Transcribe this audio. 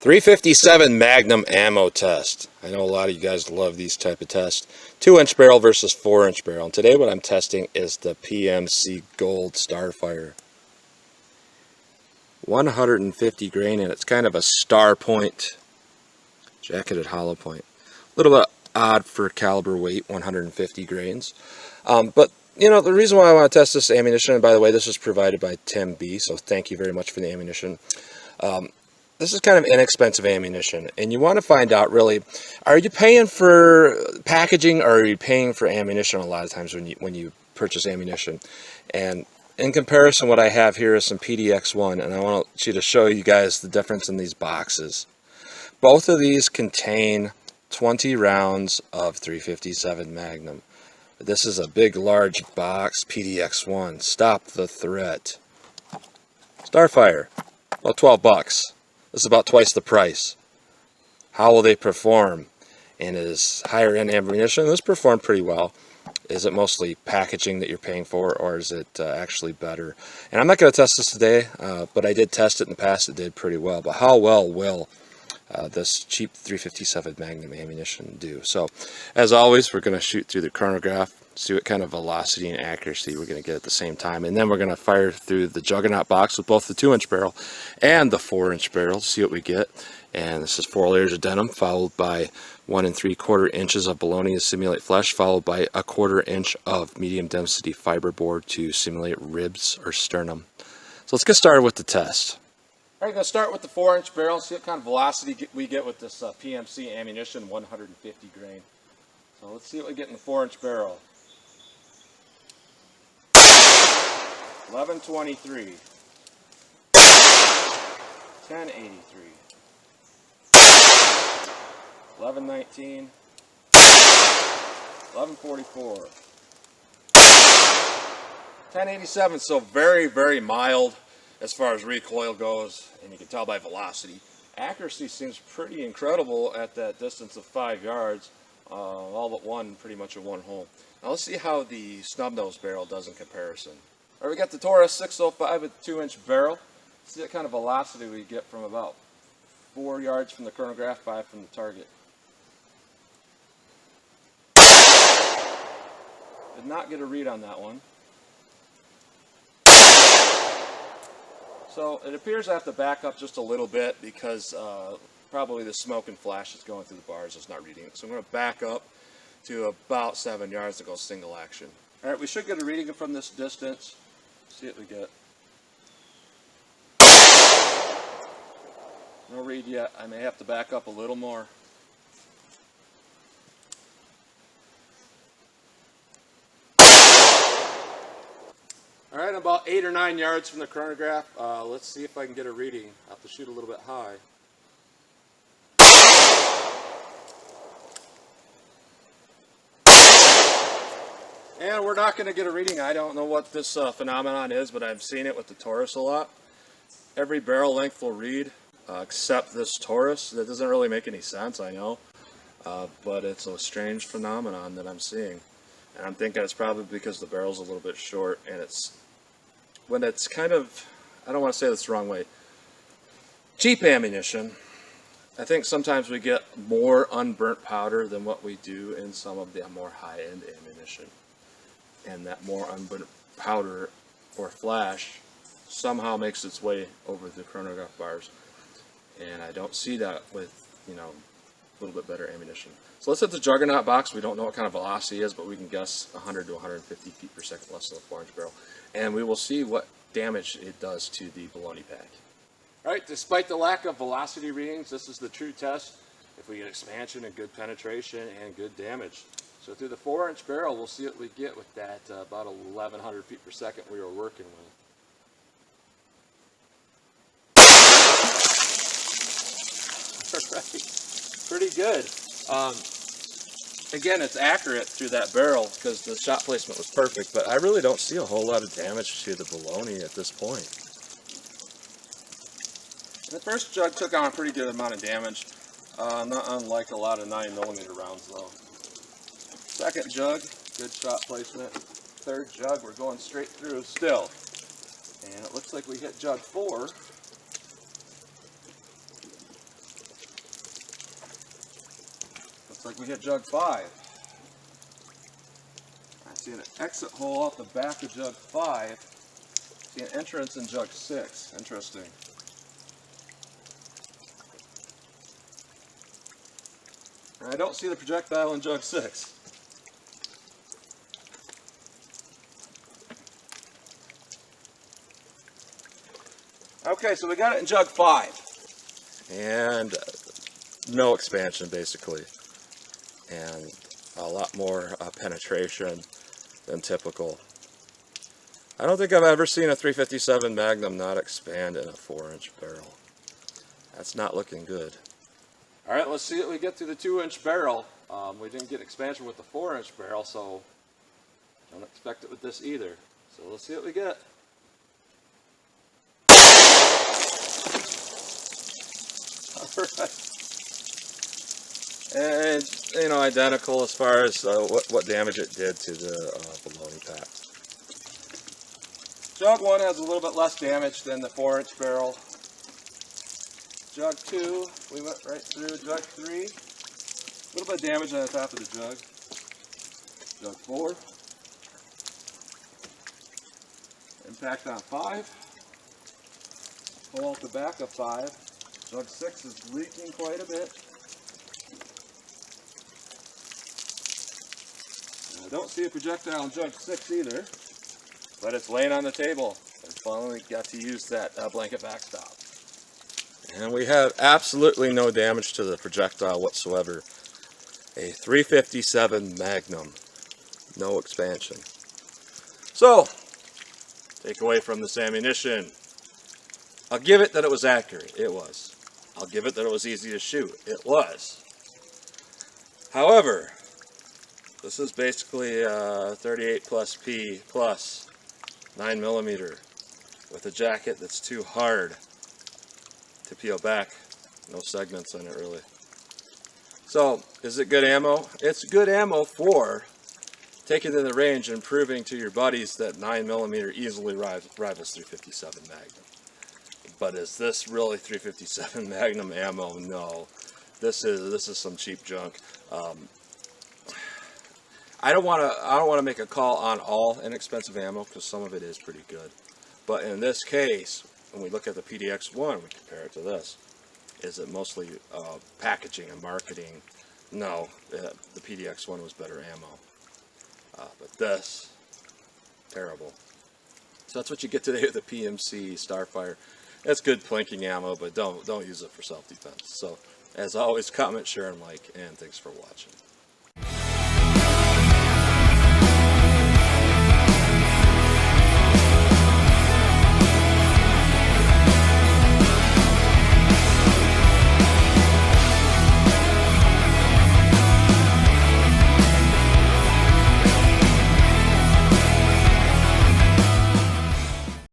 357 Magnum ammo test. I know a lot of you guys love these type of tests. 2-inch barrel versus 4-inch barrel. And today what I'm testing is the PMC Gold Starfire. 150 grain, and it's kind of a star point, jacketed hollow point. A little bit odd for caliber weight, 150 grains. But you know, the reason why I want to test this ammunition, and by the way, this was provided by Tim B, so thank you very much for the ammunition. This is kind of inexpensive ammunition, and you want to find out really, are you paying for packaging or are you paying for ammunition a lot of times when you purchase ammunition? And in comparison, what I have here is some PDX1, and I want you to show you guys the difference in these boxes. Both of these contain 20 rounds of 357 Magnum. This is a big, large box PDX1. Stop the threat. Starfire, about 12 bucks. This is about twice the price. How will they perform? And is higher end ammunition? This performed pretty well. Is it mostly packaging that you're paying for, or is it actually better? And I'm not going to test this today, but I did test it in the past. It did pretty well. But how well will this cheap 357 Magnum ammunition do? So, as always, we're going to shoot through the chronograph, see what kind of velocity and accuracy we're going to get at the same time, and then we're going to fire through the Juggernaut box with both the 2-inch barrel and the 4-inch barrel to see what we get. And this is 4 layers of denim, followed by 1 3/4 inches of bologna to simulate flesh, followed by 1/4 inch of medium density fiberboard to simulate ribs or sternum. So let's get started with the test. All right, going to start with the 4-inch barrel, see what kind of velocity we get with this PMC ammunition, 150 grain. So let's see what we get in the 4-inch barrel. 1123, 1083, 1119, 1144, 1087. So very, very mild as far as recoil goes, and you can tell by velocity. Accuracy seems pretty incredible at that distance of 5 yards, all but one, pretty much in one hole. Now let's see how the snub-nose barrel does in comparison. All right, we got the Taurus 605 with 2-inch barrel. See what kind of velocity we get from about 4 yards from the chronograph, 5 from the target. Did not get a read on that one. So it appears I have to back up just a little bit because probably the smoke and flash is going through the bars. It's not reading it. So I'm going to back up to about 7 yards to go single action. All right, we should get a reading from this distance. See what we get. No read yet. I may have to back up a little more. All right, about 8 or 9 yards from the chronograph. Let's see if I can get a reading. I'll have to shoot a little bit high. And we're not going to get a reading. I don't know what this phenomenon is, but I've seen it with the Taurus a lot. Every barrel length will read, except this Taurus. That doesn't really make any sense, I know. But it's a strange phenomenon that I'm seeing. And I'm thinking it's probably because the barrel's a little bit short, and when it's kind of, I don't want to say this the wrong way, cheap ammunition, I think sometimes we get more unburnt powder than what we do in some of the more high-end ammunition. And that more unburnt powder or flash somehow makes its way over the chronograph bars. And I don't see that with, you know, a little bit better ammunition. So let's hit the Juggernaut box. We don't know what kind of velocity is, but we can guess 100 to 150 feet per second less than a 4-inch barrel. And we will see what damage it does to the bologna pack. All right, despite the lack of velocity readings, this is the true test if we get expansion and good penetration and good damage. So through the 4-inch barrel, we'll see what we get with that about 1,100 feet per second we were working with. All right, pretty good. Again, it's accurate through that barrel because the shot placement was perfect, but I really don't see a whole lot of damage to the bologna at this point. And the first jug took on a pretty good amount of damage, not unlike a lot of 9mm rounds though. Second jug, good shot placement. Third jug, we're going straight through still. And it looks like we hit jug 4. Looks like we hit jug 5. I see an exit hole out the back of jug 5. See an entrance in jug 6. Interesting. And I don't see the projectile in jug 6. Okay, so we got it in jug 5. And no expansion basically. And a lot more penetration than typical. I don't think I've ever seen a 357 Magnum not expand in a 4-inch barrel. That's not looking good. Alright, let's see what we get through the 2-inch barrel. We didn't get expansion with the 4-inch barrel, so don't expect it with this either. So let's see what we get. Alright. And, you know, identical as far as what damage it did to the baloney pack. Jug 1 has a little bit less damage than the 4-inch barrel. Jug 2, we went right through. Jug 3, a little bit of damage on the top of the jug. Jug 4, impact on 5, hole at the back of 5. Jug 6 is leaking quite a bit. I don't see a projectile in jug 6 either, but it's laying on the table. I finally got to use that blanket backstop. And we have absolutely no damage to the projectile whatsoever. A 357 Magnum, no expansion. So, take away from this ammunition. I'll give it that it was accurate. It was. I'll give it that it was easy to shoot. It was. However, this is basically a 38 plus P plus 9mm with a jacket that's too hard to peel back. No segments in it really. So, is it good ammo? It's good ammo for taking it in the range and proving to your buddies that 9mm easily rivals 357 Magnum. But is this really 357 Magnum ammo? No. This is some cheap junk. I don't want to make a call on all inexpensive ammo because some of it is pretty good. But in this case, when we look at the PDX-1, we compare it to this. Is it mostly packaging and marketing? No, the PDX-1 was better ammo. But this, terrible. So that's what you get today with the PMC Starfire. It's good plinking ammo, but don't use it for self-defense. So, as always, comment, share, and like, and thanks for watching.